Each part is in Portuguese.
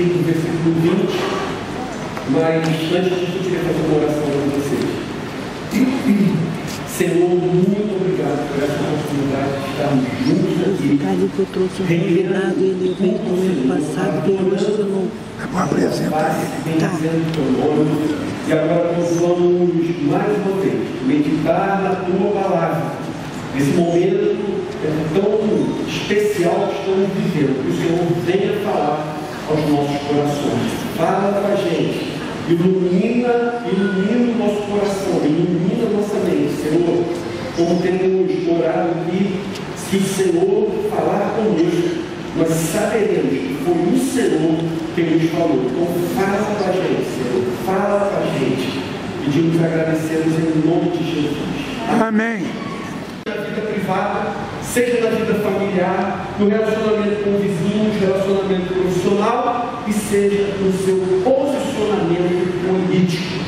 partir do versículo 20, mas antes disso eu queria fazer uma oração com vocês. Senhor, muito obrigado por essa oportunidade de estarmos juntos aqui. Caso que eu trouxe um convidado, ele veio do ano passado, veio hoje de novo. Apresenta ele. Tá. E agora nós vamos mais uma vez meditar na tua palavra. Nesse momento tão especial que estamos vivendo, que o Senhor venha falar aos nossos corações. Fala com a gente. Ilumina o nosso coração, ilumina a nossa mente, Senhor. Como temos orado aqui, se o Senhor falar conosco, nós saberemos que foi o Senhor quem nos falou. Então fala com a gente, Senhor, fala com a gente. Pedimos agradecemos em nome de Jesus. Amém. Na vida privada, seja na vida familiar, no relacionamento com o vizinho, no relacionamento profissional e seja no seu posicionamento político.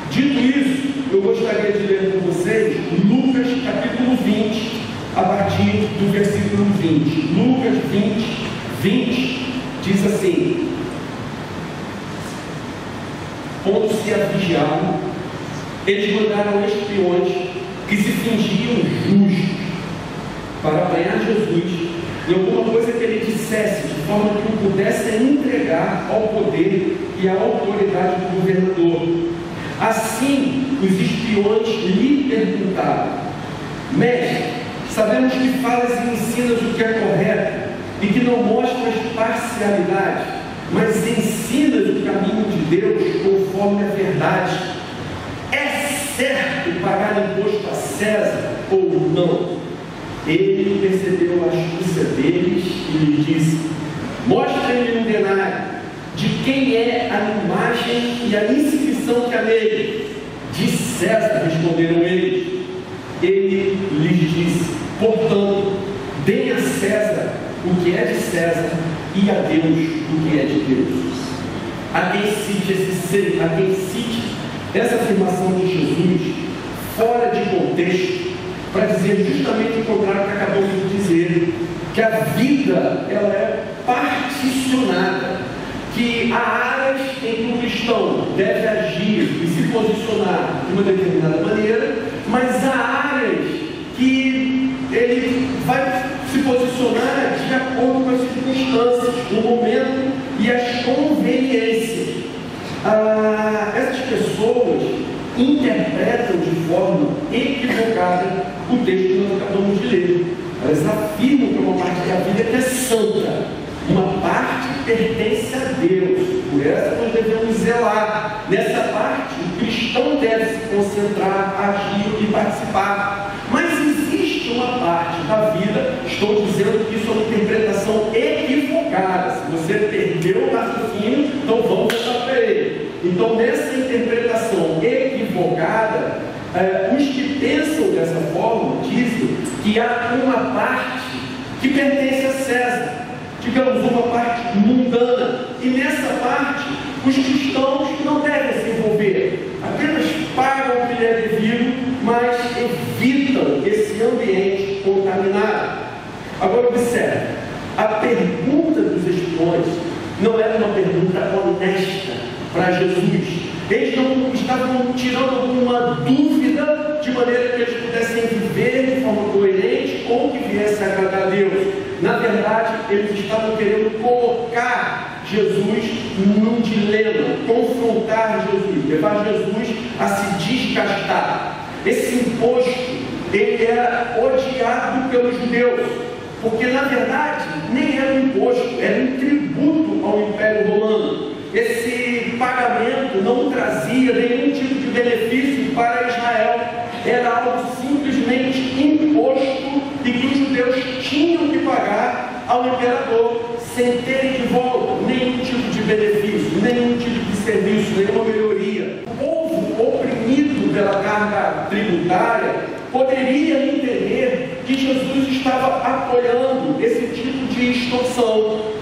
Dito isso, eu gostaria de ler com vocês Lucas capítulo 20, a partir do versículo 20. Lucas 20 diz assim: pondo-se a vigiar, eles mandaram espiões que se fingiam justos para apanhar Jesus em alguma coisa que ele dissesse, de forma que o pudessem entregar ao poder e à autoridade do governador. Assim, os espiões lhe perguntaram: mestre, sabemos que falas e ensinas o que é correto e que não mostras parcialidade, mas ensinas o caminho de Deus conforme a verdade. É certo pagar imposto a César ou não? Ele percebeu a astúcia deles e lhe disse: mostrem-me um denário. De quem é a imagem e a inscrição que há nele? De César, responderam eles. Ele lhes disse: portanto, deem a César o que é de César e a Deus o que é de Deus. A quem cite essa afirmação de Jesus fora de contexto, para dizer justamente o contrário que acabamos de dizer, que a vida ela é particionada, que há áreas em que o cristão deve agir e se posicionar de uma determinada maneira, mas há áreas que ele vai se posicionar de acordo com as circunstâncias, o momento e as conveniências. Essas pessoas interpretam de forma equivocada o texto que nós acabamos de ler. Elas afirmam que uma parte da vida é santa, uma parte pertence a Deus, por essa nós devemos zelar. Nessa parte, o cristão deve se concentrar, agir e participar. Mas existe uma parte da vida, estou dizendo que isso é uma interpretação equivocada. Se você perdeu o raciocínio, então vamos voltar para ele. Então, nessa interpretação equivocada, os que pensam dessa forma dizem que há uma parte que pertence a César, digamos, uma parte mundana, e nessa parte os cristãos não devem se envolver, apenas pagam o que lhe é devido, mas evitam esse ambiente contaminado. Agora observe, a pergunta dos espiões não era uma pergunta honesta para Jesus. Eles não estavam tirando alguma dúvida de maneira que eles pudessem viver de forma coerente ou que viesse a agradar a Deus. Na verdade, eles estavam querendo colocar Jesus num dilema, confrontar Jesus, levar Jesus a se desgastar. Esse imposto, ele era odiado pelos judeus, porque na verdade nem era um imposto, era um tributo ao Império Romano. Esse pagamento não trazia nenhum tipo de benefício para Israel, era algo simplesmente imposto e que os judeus tinham que pagar ao imperador, sem terem de volta nenhum tipo de benefício, nenhum tipo de serviço, nenhuma melhoria. O povo oprimido pela carga tributária poderia entender que Jesus estava apoiando esse tipo de extorsão.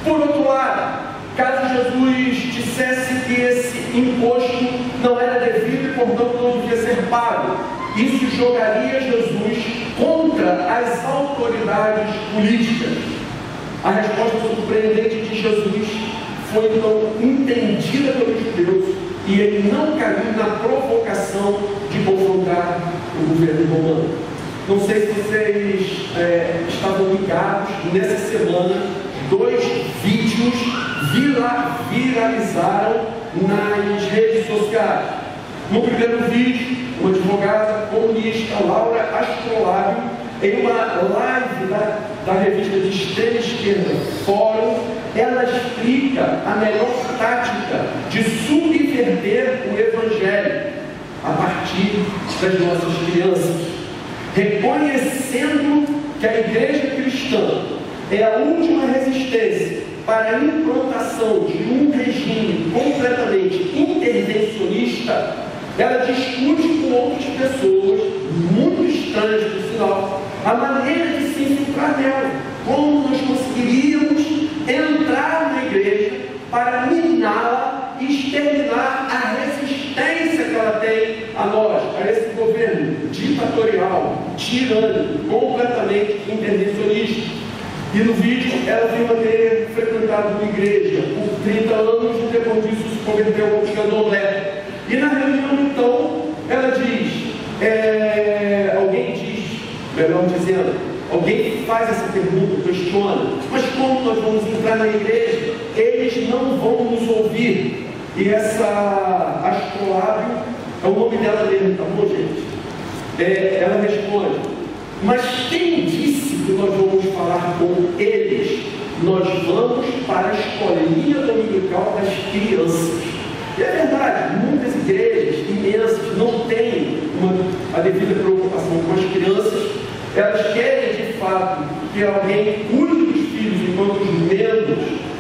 Por outro lado, caso Jesus dissesse que esse imposto não era devido e, portanto, não devia ser pago, isso jogaria Jesus contra as autoridades políticas. A resposta surpreendente de Jesus foi então entendida pelos judeus e ele não caiu na provocação de confrontar o governo romano. Não sei se vocês estavam ligados, nessa semana, 2 vídeos viralizaram nas redes sociais. No primeiro vídeo, uma advogada comunista, Laura Astrolábio, em uma live da revista de extrema esquerda, Fórum, ela explica a melhor tática de subverter o Evangelho a partir das nossas crianças, reconhecendo que a igreja cristã é a última resistência para a implantação de um regime completamente intervencionista. Ela discute com outras pessoas, muito estranhas por sinal, a maneira de se infiltrar nela, como nós conseguiríamos entrar na igreja para miná-la e exterminar a resistência que ela tem a nós, a esse governo ditatorial, tirânico, completamente intervencionista. E no vídeo ela afirma ter frequentado uma igreja por 30 anos e depois disso se converteu ao candomblé. E na reunião então ela diz, alguém diz, melhor dizendo, alguém faz essa pergunta, questiona, mas como nós vamos entrar na igreja? Eles não vão nos ouvir. E essa Astrolábio, é o nome dela mesmo, tá bom, gente? Ela responde, mas quem disse que nós vamos falar com eles? Nós vamos para a escolinha dominical das crianças. E é verdade, muitas igrejas imensas não têm a devida preocupação com as crianças. Elas querem de fato que alguém cuide dos filhos enquanto os membros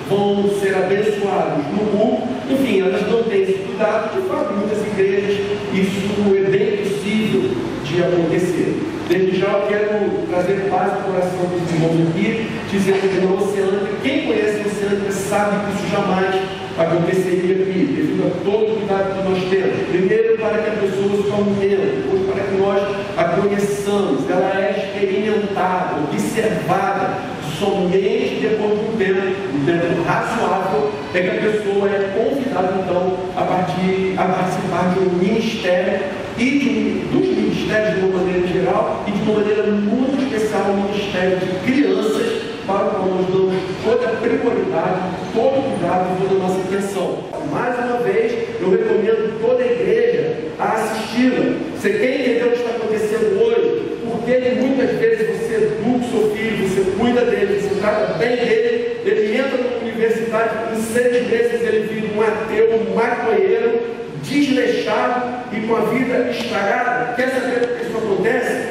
vão ser abençoados no culto. Enfim, elas não têm esse cuidado. De fato, em muitas igrejas isso é bem possível de acontecer. Desde já eu quero trazer paz ao coração dos irmãos aqui, dizendo que na Oceânica, quem conhece a Oceânica sabe que isso jamais aconteceria aqui, devido a todo o cuidado que nós temos. Primeiro, para que a pessoa se entenda, depois para que nós a conheçamos, ela é experimentada, observada. Somente depois de um tempo razoável, é que a pessoa é convidada então a participar de um ministério e dos ministérios de uma maneira geral e de uma maneira muito especial o ministério de crianças, para o qual nós damos toda a prioridade, todo o cuidado e toda a nossa atenção. Mais uma vez, eu recomendo toda a igreja a assisti-la. Você quer entender o que está acontecendo hoje? Porque muitas vezes você educa o seu filho, você cuida dele, você trata bem dele, ele entra na universidade, em 6 meses ele vira um ateu, um maconheiro, desleixado e com a vida estragada. Quer saber por que isso acontece?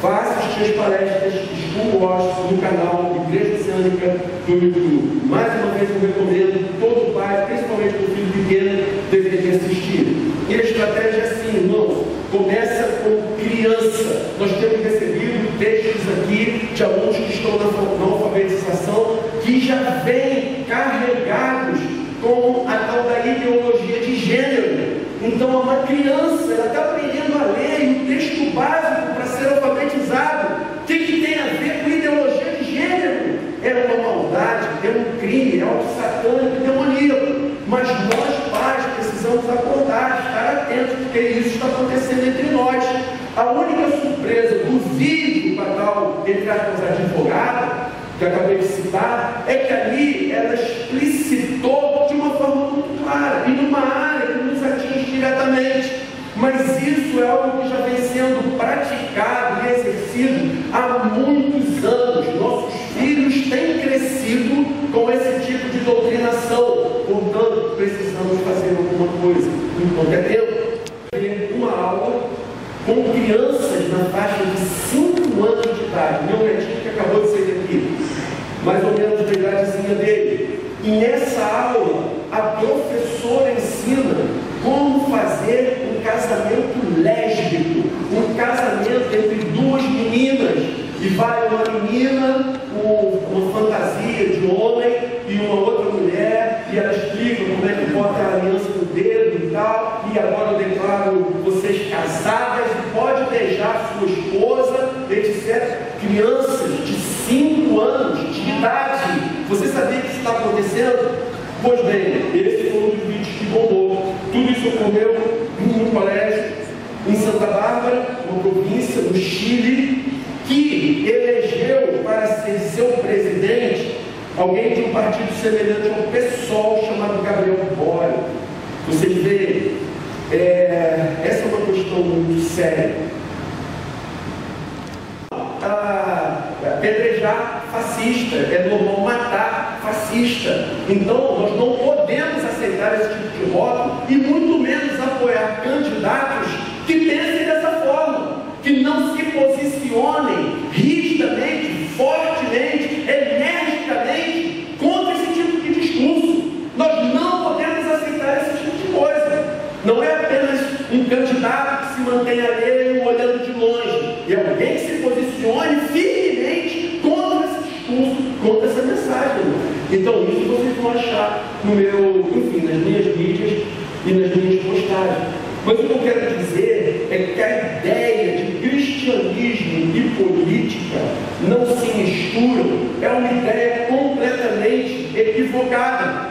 Vá assistir as palestras no canal Igreja Oceânica do YouTube. Mais uma vez eu recomendo, todo pai, principalmente o filho pequeno, deveria assistir. E a estratégia é assim, irmãos, começa com criança. Nós temos recebido textos aqui de alunos que estão na alfabetização, que já vêm carregados com a tal da ideologia de gênero. Então, uma criança, ela está aprendendo a ler e o texto básico para ser alfabetizado. O que tem a ver com ideologia de gênero? É uma maldade, é um crime, é algo satânico, demoníaco. Mas nós, pais, precisamos acordar, estar atentos, porque isso está acontecendo entre nós. A única surpresa do vídeo para tal, entre aspas, advogado, que eu acabei de citar, é que ali ela explicitou de uma forma muito clara, e numa área que nos atinge diretamente. Mas isso é algo que já vem sendo praticado e exercido há muitos anos. Nossos filhos têm crescido com esse tipo de doutrinação. Portanto, precisamos fazer alguma coisa. Enquanto é tempo, uma aula com crianças na faixa de 5 anos de idade. Meu netinho que acabou de sair daqui, mais ou menos da idadezinha dele. E nessa aula, a professora ensina como fazer um casamento lésbico, um casamento entre 2 meninas. E vai uma menina com uma fantasia de homem e uma outra mulher, e ela explica como é que bota a aliança no dedo e tal, e agora eu declaro vocês casadas, e pode beijar sua esposa, etc. Crianças de 5 anos de idade. Você sabia que isso está acontecendo? Pois bem, esse foi um dos vídeos que bombou. Tudo isso ocorreu num colégio em Santa Bárbara, uma província do Chile, que elegeu para ser seu presidente alguém de um partido semelhante ao PSOL, chamado Gabriel Boric. Vocês veem, essa é uma questão muito séria. Apedrejar fascista, é normal matar fascista. Então, nós não podemos aceitar esse tipo de rótulo e muito menos apoiar candidatos que pensem dessa forma, que não se posicionem rigidamente, fortemente, energicamente contra esse tipo de discurso. Nós não podemos aceitar esse tipo de coisa. Não é apenas um candidato que se mantém alheio, olhando de longe, e alguém que se posicione firmemente contra esse discurso, contra essa mensagem. Então, isso vocês vão achar no nas minhas mídias e nas minhas postagens. Mas o que eu quero dizer é que a ideia de cristianismo e política não se misturam, é uma ideia completamente equivocada.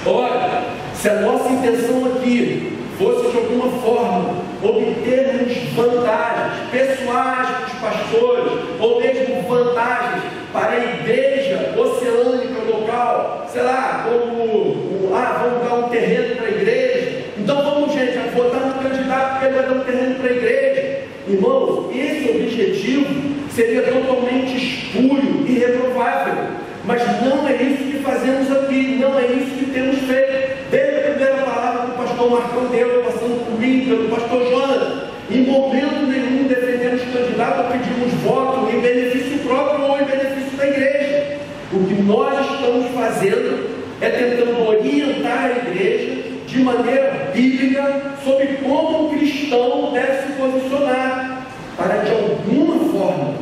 Ora, se a nossa intenção aqui fosse de alguma forma obtermos vantagens pessoais para os pastores, ou mesmo vantagens para a igreja oceânica local, sei lá, como vamos dar um terreno para a igreja, então vamos, gente, votar no candidato porque ele vai dar um terreno para a igreja. Irmãos, esse objetivo seria totalmente espúrio e reprovável, mas não é isso que fazemos aqui, não é isso que temos feito. Desde a primeira palavra que o pastor Marcão deu, passando por mim, pelo pastor Jonas, em momento nenhum defendemos candidato ou pedimos voto em benefício próprio ou em benefício da igreja. O que nós estamos fazendo é tentando orientar a igreja de maneira bíblica sobre como um cristão deve se posicionar, para de alguma forma,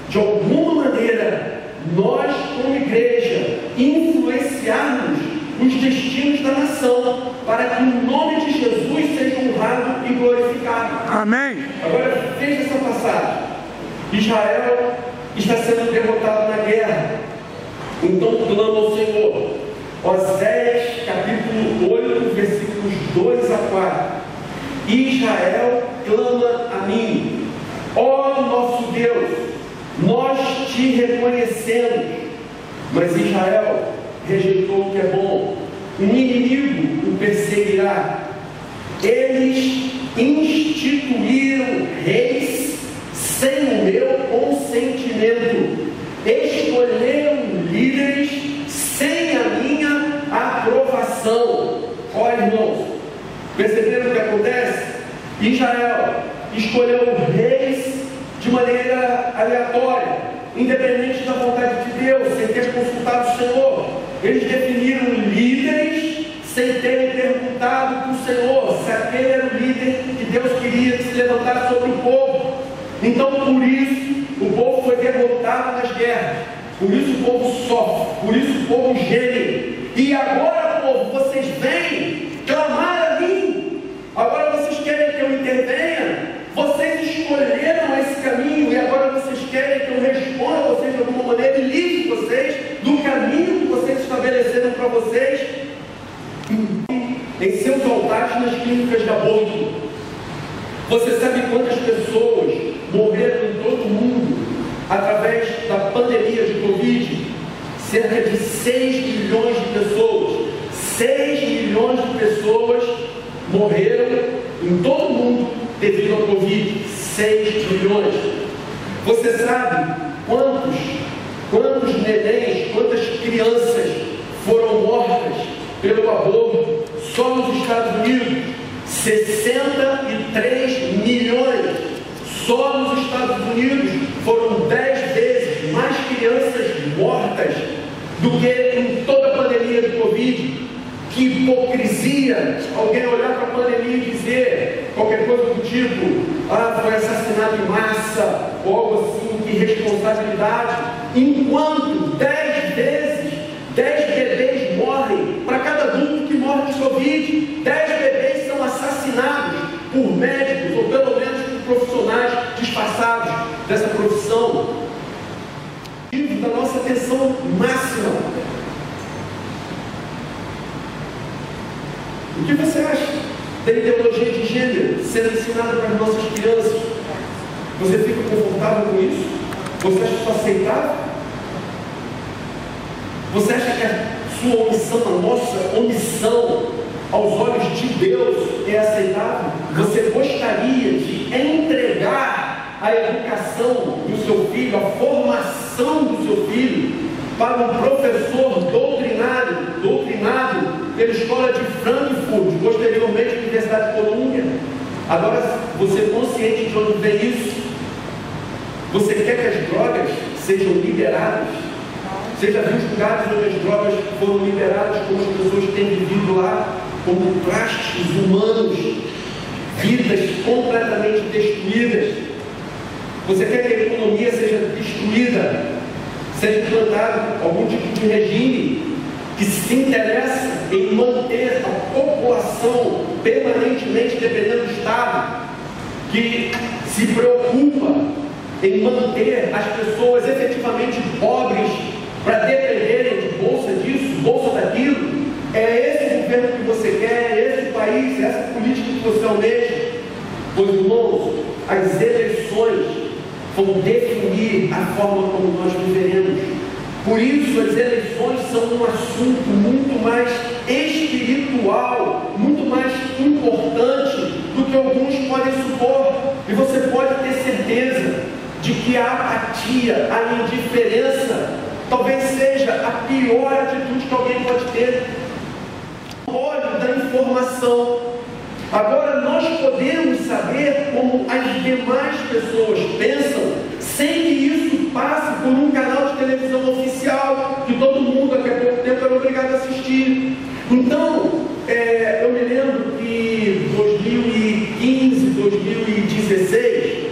de alguma maneira, nós como igreja influenciarmos os destinos da nação, para que o nome de Jesus seja honrado e glorificado. Amém. Agora veja essa passagem. Israel está sendo derrotado na guerra, então clama ao Senhor. Oséias capítulo 8, versículos 2 a 4. Israel clama a mim: ó nosso Deus, nós te reconhecemos. Mas Israel rejeitou o que é bom, um inimigo o perseguirá. Eles instituíram reis sem o meu consentimento, escolheram líderes sem a minha aprovação. Olha, irmãos, perceberam o que acontece? Israel escolheu reis de maneira aleatória, independente da vontade de Deus, sem ter consultado o Senhor. Eles definiram líderes sem terem perguntado para o Senhor se aquele era o líder que Deus queria que se levantasse sobre o povo. Então, por isso, o povo foi derrotado nas guerras. Por isso o povo sofre, por isso o povo geme. E agora, povo, vocês vêm clamar a mim. Agora vocês querem que eu intervenha? Vocês escolheram esse caminho e agora vocês querem que eu responda a vocês de alguma maneira e livre vocês do caminho que vocês estabeleceram para vocês em seus altares nas clínicas de aborto. Você sabe quantas pessoas morreram em todo o mundo através da pandemia de Covid? Cerca de 6 milhões de pessoas. 6 milhões de pessoas morreram em todo o mundo devido ao Covid. 6 milhões. Você sabe quantos nenéns, quantas crianças foram mortas pelo aborto só nos Estados Unidos? 63 milhões. Só nos Estados Unidos foram 10 vezes mais crianças mortas do que em toda a pandemia de Covid. Que hipocrisia alguém olhar para a pandemia e dizer qualquer coisa do tipo: foi assassinado em massa, ou algo assim, que irresponsabilidade, enquanto 10 bebês morrem, para cada adulto que morre de Covid, 10 bebês são assassinados por médicos, ou pelo menos por profissionais disfarçados dessa profissão. Da nossa atenção máxima. O que você acha da ideologia de gênero sendo ensinada para as nossas crianças? Você fica confortável com isso? Você acha isso aceitável? Você acha que a sua omissão, a nossa omissão aos olhos de Deus é aceitável? Você gostaria de entregar a educação do seu filho, a formação do seu filho para um professor doutrinado pela escola de Frankfurt, posteriormente Universidade de Colômbia? Agora, você é consciente de onde vem isso? Você quer que as drogas sejam liberadas? Você já viu os lugares onde as drogas foram liberadas, como as pessoas têm vivido lá, como plásticos humanos, vidas completamente destruídas? Você quer que a economia seja destruída, seja implantado algum tipo de regime que se interessa em manter a população permanentemente dependendo do Estado, que se preocupa em manter as pessoas efetivamente pobres para dependerem de bolsa disso, bolsa daquilo? É esse o governo que você quer? É esse o país? É essa política que você almeja? Pois, irmãos, as eleições vão definir a forma como nós viveremos. Por isso, as eleições são um assunto muito mais espiritual, muito mais importante do que alguns podem supor. E você pode ter certeza de que a apatia, a indiferença, talvez seja a pior atitude que alguém pode ter. O ódio da informação. Agora, nós podemos saber como as demais pessoas pensam, sem que isso passe por um canal de televisão oficial, que todo mundo, daqui a pouco tempo, era obrigado a assistir. Então, eu me lembro que 2015, 2016,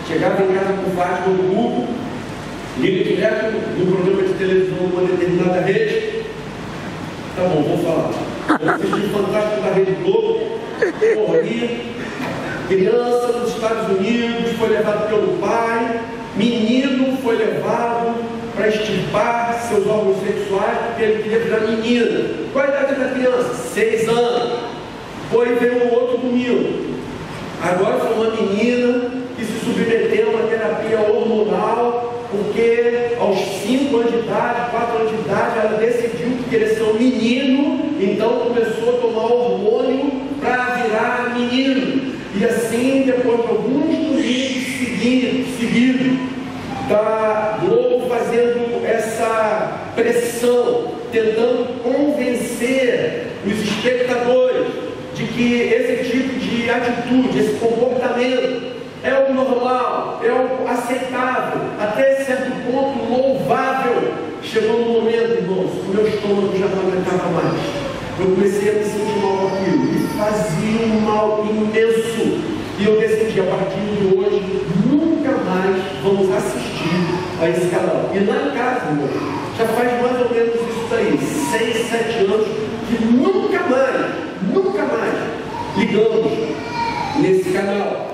chegava em casa com o Fátima do Google, liga direto no programa de televisão de uma determinada rede. Tá bom, vou falar. Eu assisti o Fantástico da Rede Globo, morria, criança nos Estados Unidos, foi levado pelo pai, menino foi levado para extirpar seus órgãos sexuais, porque ele queria virar menina. Qual a idade da criança? 6 anos. Depois veio um outro domingo. Agora foi uma menina que se submeteu a uma terapia hormonal, porque aos 5 anos de idade, 4 anos de idade, ela decidiu que queria ser um menino, então começou a tomar hormônio para virar menino. E assim, depois de alguns domingos seguidos, da Globo fazendo essa pressão, tentando convencer os espectadores de que esse tipo de atitude, esse comportamento é o normal, é o aceitável, até certo ponto louvável. Chegou um momento, irmãos, o meu estômago já não aguentava mais. Eu comecei a me sentir mal com aquilo, me fazia um mal imenso. E eu decidi, a partir de hoje, nunca mais vamos assistir a esse canal. E lá em casa, irmão, já faz mais ou menos isso aí, 6, 7 anos, que nunca mais ligamos nesse canal.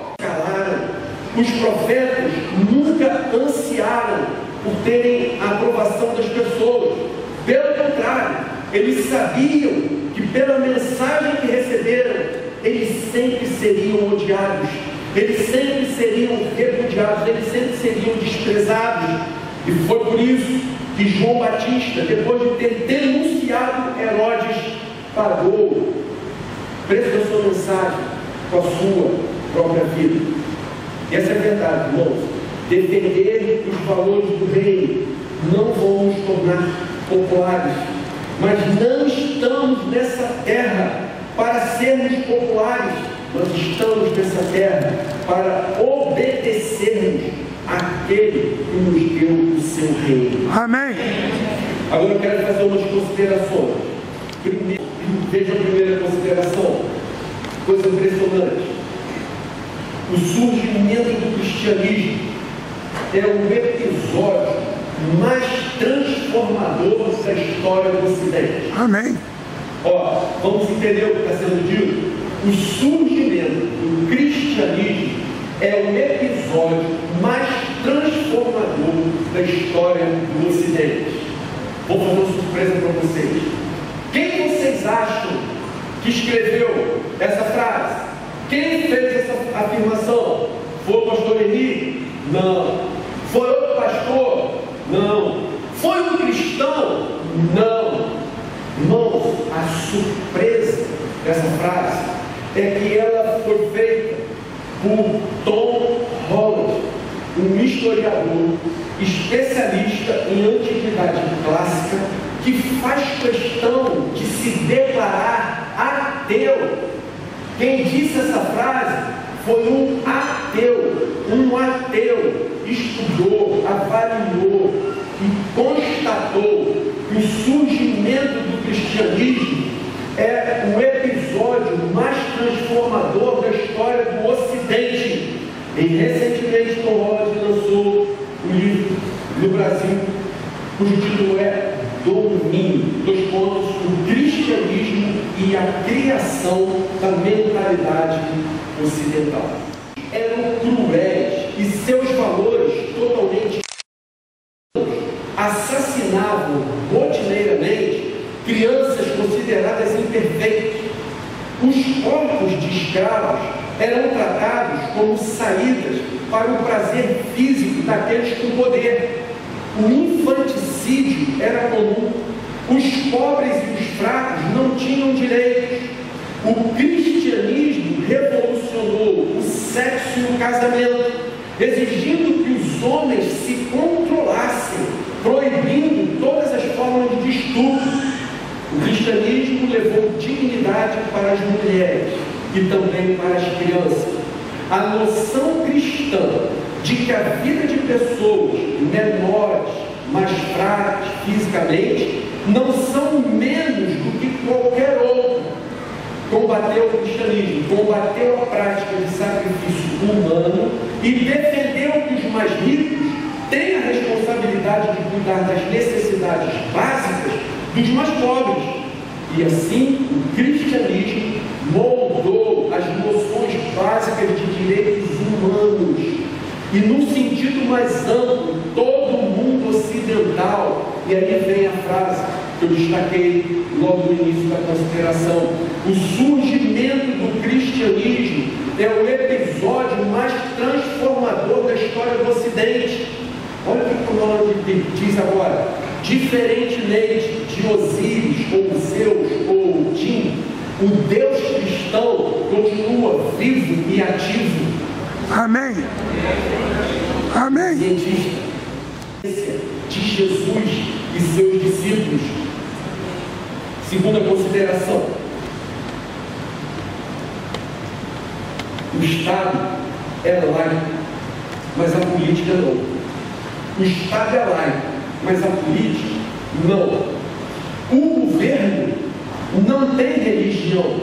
Os profetas nunca ansiaram por terem a aprovação das pessoas. Pelo contrário, eles sabiam que pela mensagem que receberam, eles sempre seriam odiados, eles sempre seriam repudiados, eles sempre seriam desprezados. E foi por isso que João Batista, depois de ter denunciado Herodes, pagou o preço da sua mensagem com a sua própria vida. Essa é a verdade, irmãos. Defender os valores do reino não vão nos tornar populares, mas não estamos nessa terra para sermos populares, nós estamos nessa terra para obedecermos àquele que nos deu o seu reino. Amém. Agora eu quero fazer umas considerações. Primeiro, veja a primeira consideração, coisa impressionante. O surgimento do cristianismo é o episódio mais transformador da história do Ocidente. Amém. Ó, vamos entender o que está sendo dito? O surgimento do cristianismo é o episódio mais transformador da história do Ocidente. Vou fazer uma surpresa para vocês. Quem vocês acham que escreveu essa frase? Quem fez essa afirmação? Foi o pastor Henrique? Não. Foi outro pastor? Não. Foi um cristão? Não. Irmãos, a surpresa dessa frase é que ela foi feita por Tom Holland, um historiador especialista em antiguidade clássica, que faz questão de se declarar ateu. Quem disse essa frase foi um ateu. Um ateu estudou, avaliou e constatou que o surgimento do cristianismo é o episódio mais transformador da história do Ocidente. E recentemente Tom Holland lançou um livro no Brasil, cujo título é Domínio, o cristianismo e a criação da mentalidade ocidental. Eram cruéis e seus valores totalmente assassinavam rotineiramente crianças consideradas imperfeitas. Os corpos de escravos eram tratados como saídas para o prazer físico daqueles com poder. O infanticídio era comum. Os pobres e os fracos não tinham direitos. O cristianismo revolucionou o sexo e o casamento, exigindo que os homens se controlassem, proibindo todas as formas de estupro. O cristianismo levou dignidade para as mulheres e também para as crianças. A noção cristã de que a vida de pessoas menores, mais fracas fisicamente, não são menos do que qualquer outro, combateu o cristianismo, combateu a prática de sacrifício humano e defendeu que os mais ricos têm a responsabilidade de cuidar das necessidades básicas dos mais pobres. E assim o cristianismo moldou as noções básicas de direitos humanos. E num sentido mais amplo, todo o mundo ocidental. E aí vem a frase que eu destaquei logo no início da consideração: o surgimento do cristianismo é o episódio mais transformador da história do Ocidente. Olha o que o Holland diz agora: diferentemente de Osíris, ou Zeus, ou Odin, o Deus cristão continua vivo e ativo. Amém. Amém. Cientista de Jesus e seus discípulos. Segunda consideração: o Estado é laico, mas a política não. O Estado é laico, mas a política não. O governo não tem religião,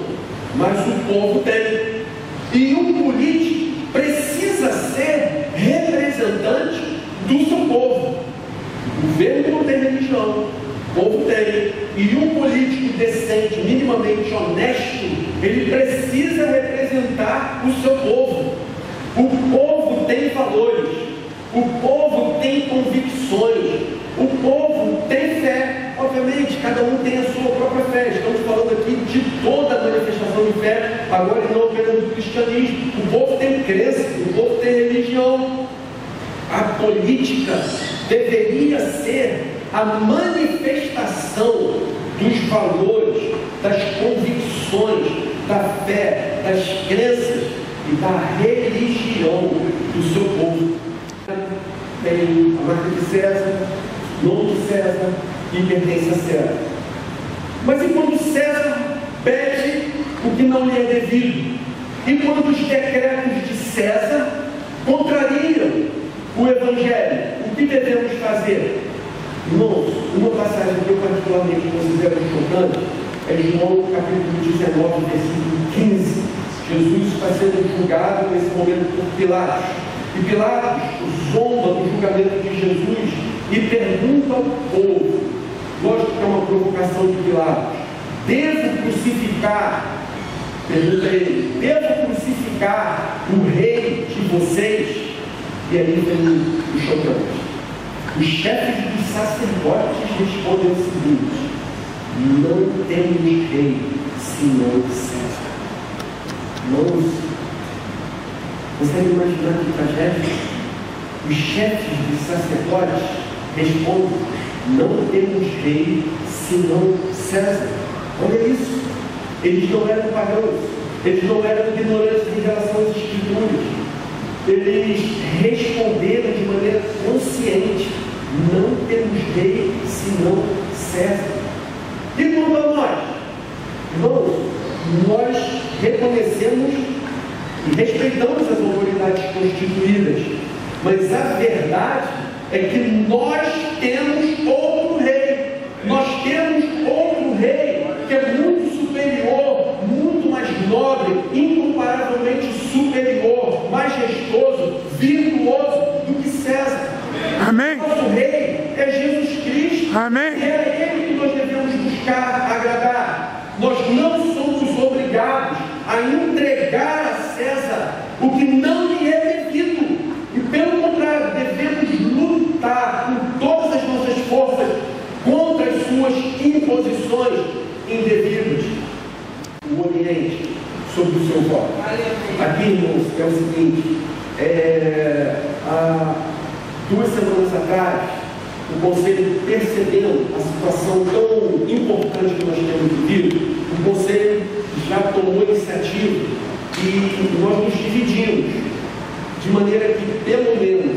mas o povo tem. E o político precisa ser representante do seu povo. O governo não tem religião, o povo tem. E um político decente, minimamente honesto, ele precisa representar o seu povo. O povo tem valores, o povo tem convicções, o povo tem fé. Obviamente, cada um tem a sua própria fé. Estamos falando aqui de toda a manifestação de fé, agora não apenas do cristianismo. O povo tem crença, o povo tem religião. A política deveria ser a manifestação dos valores, das convicções, da fé, das crenças e da religião do seu povo. Tem a marca de César, nome de César e pertence a César. Mas e quando César pede o que não lhe é devido? E quando os decretos de César contrariam o Evangelho? O que devemos fazer? Irmãos, uma passagem que eu particularmente considero chocante é João capítulo 19, versículo 15. Jesus está sendo julgado nesse momento por Pilatos. E Pilatos zomba do julgamento de Jesus e pergunta ao povo, lógico que é uma provocação de Pilatos: devo crucificar, pergunta ele, devo crucificar o rei de vocês? E aí vem o chocante: Os chefes dos sacerdotes respondem o seguinte: não temos rei senão César. Irmãos, consegue imaginar que tragédia? Os chefes dos sacerdotes respondem: não temos rei senão César. Olha isso. Eles não eram pagãos, eles não eram ignorantes em relação às escrituras. Eles responderam de maneira consciente: não temos rei senão César. E quanto a nós? Irmãos, nós reconhecemos e respeitamos as autoridades constituídas, mas a verdade é que nós temos outro rei. Nós temos outro rei que é muito superior, muito mais nobre, incomparavelmente superior, majestoso, virtuoso do que César. Amém. Nosso rei é Jesus Cristo. Amém. E é Ele que nós devemos buscar agradar. Nós não somos obrigados a entregar a César o que não lhe é devido. E pelo contrário, devemos lutar com todas as nossas forças contra as suas imposições indevidas. O Oriente sobre o seu voto. Aqui, irmãos, é o seguinte: há 2 semanas atrás, o Conselho, percebendo a situação tão importante que nós temos vivido, o Conselho já tomou iniciativa e nós nos dividimos, de maneira que, pelo menos,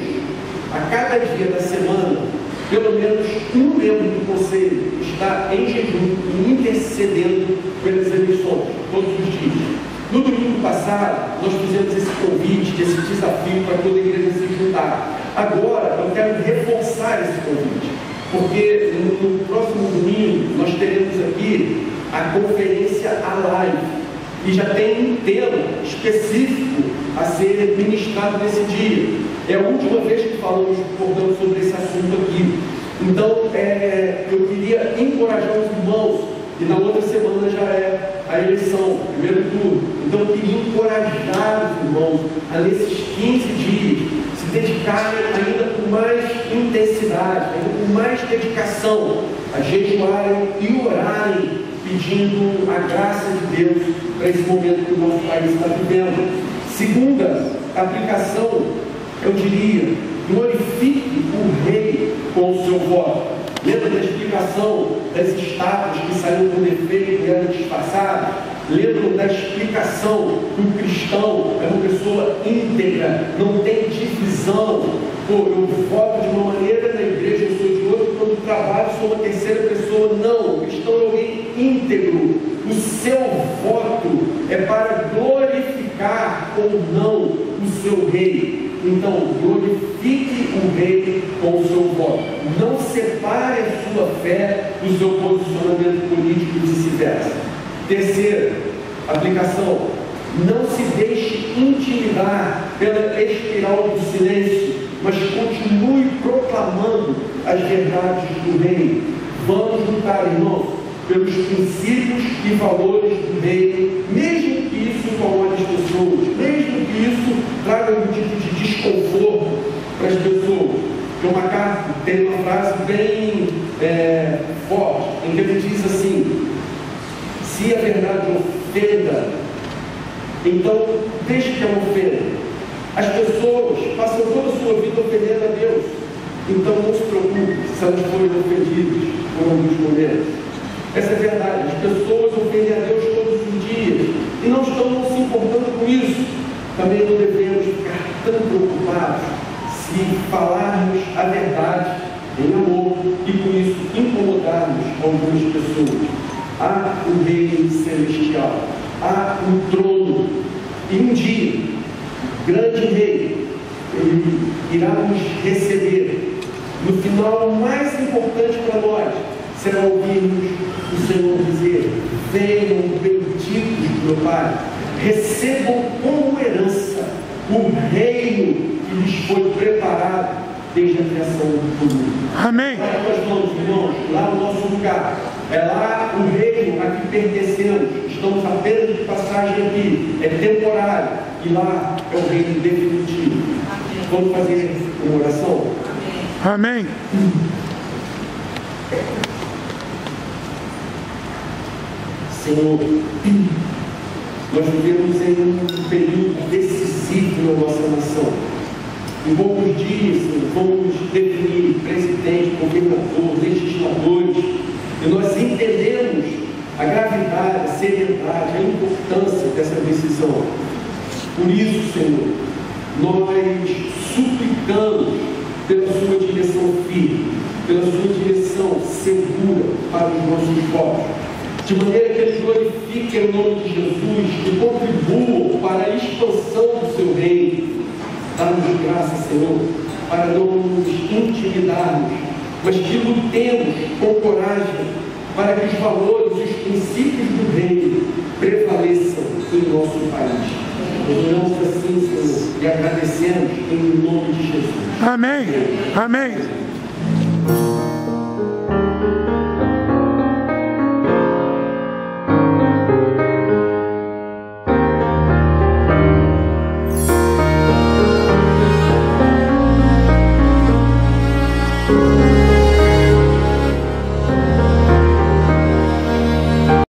a cada dia da semana, pelo menos um membro do Conselho está em jejum e intercedendo pelas eleições, todos os dias. No domingo passado, nós fizemos esse convite, esse desafio para toda a igreja se juntar. Agora, eu quero reforçar esse convite, porque no próximo domingo nós teremos aqui a conferência à live, e já tem um tema específico a ser ministrado nesse dia. É a última vez que falamos, portanto, sobre esse assunto aqui. Então, eu queria encorajar os irmãos, e na outra semana já é a eleição, primeiro turno. Então, eu queria encorajar os irmãos a, nesses 15 dias, se dedicarem ainda com mais intensidade, ainda com mais dedicação, a jejuarem e orarem, pedindo a graça de Deus para esse momento que o nosso país está vivendo. Segunda aplicação, eu diria: glorifique o rei com o seu voto. Lembra da explicação das estátuas que saíram com defeito e eram disfarçadas? Lembram da explicação que o cristão é uma pessoa íntegra, não tem divisão. Eu voto de uma maneira na igreja, eu sou de outra, quando trabalho sou uma terceira pessoa. Não, o cristão é alguém íntegro. O seu voto é para glorificar ou não o seu rei. Então, glorifique o rei com o seu voto. Não separe a sua fé do seu posicionamento político e vice-versa. Terceira aplicação: não se deixe intimidar pela espiral do silêncio, mas continue proclamando as verdades do rei. Vamos lutar, irmãos, pelos princípios e valores do rei, mesmo que isso incomode as pessoas, mesmo que isso traga um tipo de desconforto para as pessoas. John MacArthur tem uma frase bem forte, em que ele diz assim: se a verdade ofenda, então deixe que ela ofenda. As pessoas passam toda a sua vida ofendendo a Deus, então não se preocupe se elas forem ofendidas por alguns momentos. Essa é a verdade. As pessoas ofendem a Deus todos os dias e não estão se importando com isso. Também não devemos ficar tão preocupados se falarmos a verdade em amor e com isso incomodarmos algumas pessoas. Há um reino celestial, há um trono, e um dia o grande rei, ele irá nos receber. No final mais importante para nós será ouvirmos o Senhor dizer: venham benditos do meu Pai, recebam como herança o reino que lhes foi preparado desde a criação do mundo. Amém. Agora nós vamos, irmãos, lá no nosso lugar. É lá o reino a que pertencemos. Estamos apenas de passagem aqui. É temporário. E lá é o reino definitivo. Vamos fazer uma oração? Amém. Senhor, nós vivemos em um período decisivo na nossa nação. Em poucos dias, Senhor, vamos definir presidente, governador, legisladores, e nós entendemos a gravidade, a seriedade, a importância dessa decisão. Por isso, Senhor, nós suplicamos pela sua direção firme, pela sua direção segura para os nossos povos, de maneira que eles glorifiquem o nome de Jesus e contribuam para a expansão do seu reino. Dá-nos graça, Senhor, para não nos intimidarmos, mas que lutemos com coragem para que os valores e os princípios do reino prevaleçam em nosso país. Nós oramos assim, Senhor, e agradecemos em nome de Jesus. Amém. Amém.